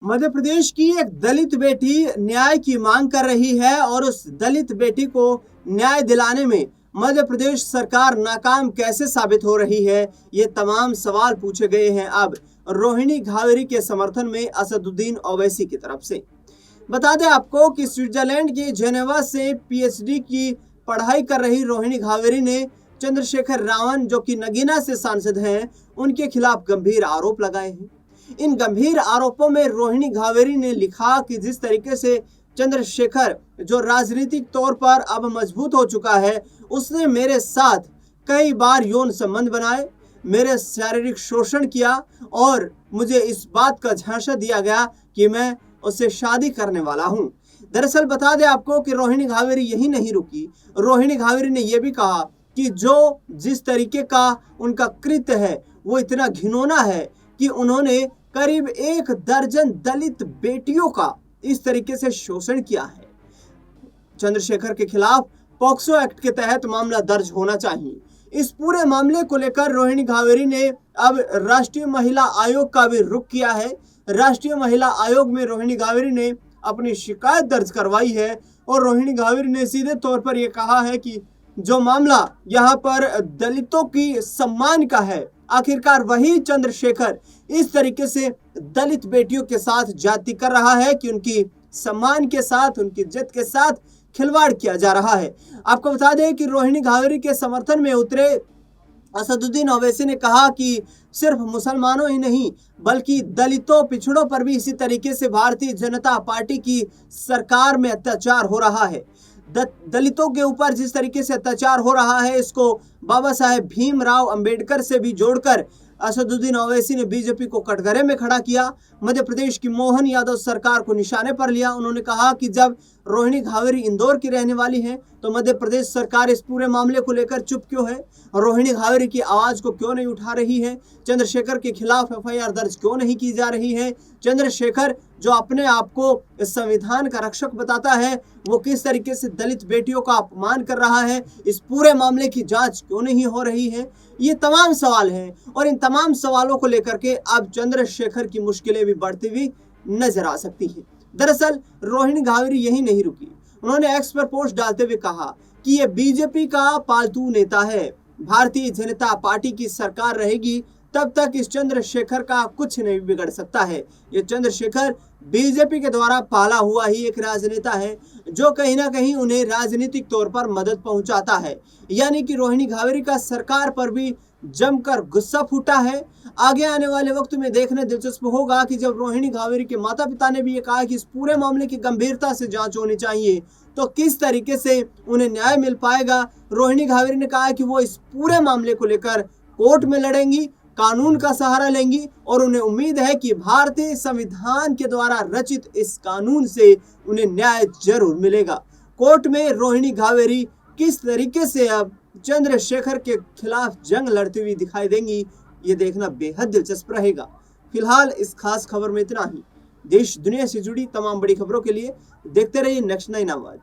मध्य प्रदेश की एक दलित बेटी न्याय की मांग कर रही है और उस दलित बेटी को न्याय दिलाने में मध्य प्रदेश सरकार नाकाम कैसे साबित हो रही है, ये तमाम सवाल पूछे गए हैं अब रोहिणी घावेरी के समर्थन में असदुद्दीन ओवैसी की तरफ से। बता दें आपको कि स्विट्जरलैंड के जेनेवा से पीएचडी की पढ़ाई कर रही रोहिणी घावेरी ने चंद्रशेखर रावण, जो कि नगीना से सांसद हैं, उनके खिलाफ गंभीर आरोप लगाए हैं। इन गंभीर आरोपों में रोहिणी घावेरी ने लिखा कि जिस तरीके से चंद्रशेखर, जो राजनीतिक तौर पर अब मजबूत हो चुका है, उसने मेरे साथ कई बार यौन संबंध बनाए, मेरे शारीरिक शोषण किया और मुझे इस बात का झांसा दिया गया कि मैं उससे शादी करने वाला हूं। दरअसल बता दें आपको कि रोहिणी घावेरी यही नहीं रुकी। रोहिणी घावेरी ने यह भी कहा कि जिस तरीके का उनका कृत्य है वो इतना घिनौना है कि उन्होंने करीब 1 दर्जन दलित बेटियों का इस तरीके से शोषण किया है। चंद्रशेखर के खिलाफ पॉक्सो एक्ट के तहत मामला दर्ज होना चाहिए। इस पूरे मामले को लेकर रोहिणी घावेरी ने अब राष्ट्रीय महिला आयोग का भी रुख किया है। राष्ट्रीय महिला आयोग में रोहिणी घावेरी ने अपनी शिकायत दर्ज करवाई है और रोहिणी घावेरी ने सीधे तौर पर यह कहा है कि जो मामला यहाँ पर दलितों की सम्मान का है, आखिरकार वही चंद्रशेखर इस तरीके से दलित बेटियों के साथ जाति कर रहा है कि उनकी सम्मान के साथ, उनकी इज्जत के साथ खिलवाड़ किया जा रहा है। आपको बता दें कि रोहिणी घावेरी के समर्थन में उतरे असदुद्दीन ओवैसी ने कहा कि सिर्फ मुसलमानों ही नहीं बल्कि दलितों, पिछड़ों पर भी इसी तरीके से भारतीय जनता पार्टी की सरकार में अत्याचार हो रहा है। दलितों के ऊपर जिस तरीके से अत्याचार हो रहा है, इसको बाबा साहेब भीमराव अंबेडकर से भी जोड़कर असदुद्दीन ओवैसी ने बीजेपी को कटघरे में खड़ा किया। मध्य प्रदेश की मोहन यादव सरकार को निशाने पर लिया। उन्होंने कहा कि जब रोहिणी घावेरी इंदौर की रहने वाली है तो मध्य प्रदेश सरकार इस पूरे मामले को लेकर चुप क्यों है, रोहिणी घावेरी की आवाज को क्यों नहीं उठा रही है, चंद्रशेखर के खिलाफ एफआईआर दर्ज क्यों नहीं की जा रही है। चंद्रशेखर, जो अपने आप को संविधान का रक्षक बताता है, वो किस तरीके से दलित बेटियों का अपमान कर रहा है, इस पूरे मामले की जांच क्यों नहीं हो रही है। ये तमाम सवाल हैं और इन तमाम सवालों को लेकर के अब चंद्रशेखर की मुश्किलें भी बढ़ती हुई नजर आ सकती हैं। दरअसल रोहिणी घावेरी यही नहीं रुकी। उन्होंने एक्स पर पोस्ट डालते हुए कहा कि ये बीजेपी का पालतू नेता है, भारतीय जनता पार्टी की सरकार रहेगी तब तक इस चंद्रशेखर का कुछ नहीं बिगड़ सकता है। ये चंद्रशेखर बीजेपी के द्वारा पाला हुआ ही एक राजनेता है जो कहीं ना कहीं उन्हें राजनीतिक तौर पर मदद पहुंचाता है। यानी कि रोहिणी घावेरी का सरकार पर भी जमकर गुस्सा फूटा है। आगे आने वाले वक्त में देखना दिलचस्प होगा कि जब रोहिणी घावेरी के माता पिता ने भी ये कहा कि इस पूरे मामले की गंभीरता से जांच होनी चाहिए, तो किस तरीके से उन्हें न्याय मिल पाएगा। रोहिणी घावेरी ने कहा कि वो इस पूरे मामले को लेकर कोर्ट में लड़ेंगी, कानून का सहारा लेंगी और उन्हें उम्मीद है कि भारतीय संविधान के द्वारा रचित इस कानून से उन्हें न्याय जरूर मिलेगा। कोर्ट में रोहिणी घावेरी किस तरीके से अब चंद्रशेखर के खिलाफ जंग लड़ती हुई दिखाई देंगी, ये देखना बेहद दिलचस्प रहेगा। फिलहाल इस खास खबर में इतना ही। देश दुनिया से जुड़ी तमाम बड़ी खबरों के लिए देखते रहिए नेक्स्ट 9 आवाज।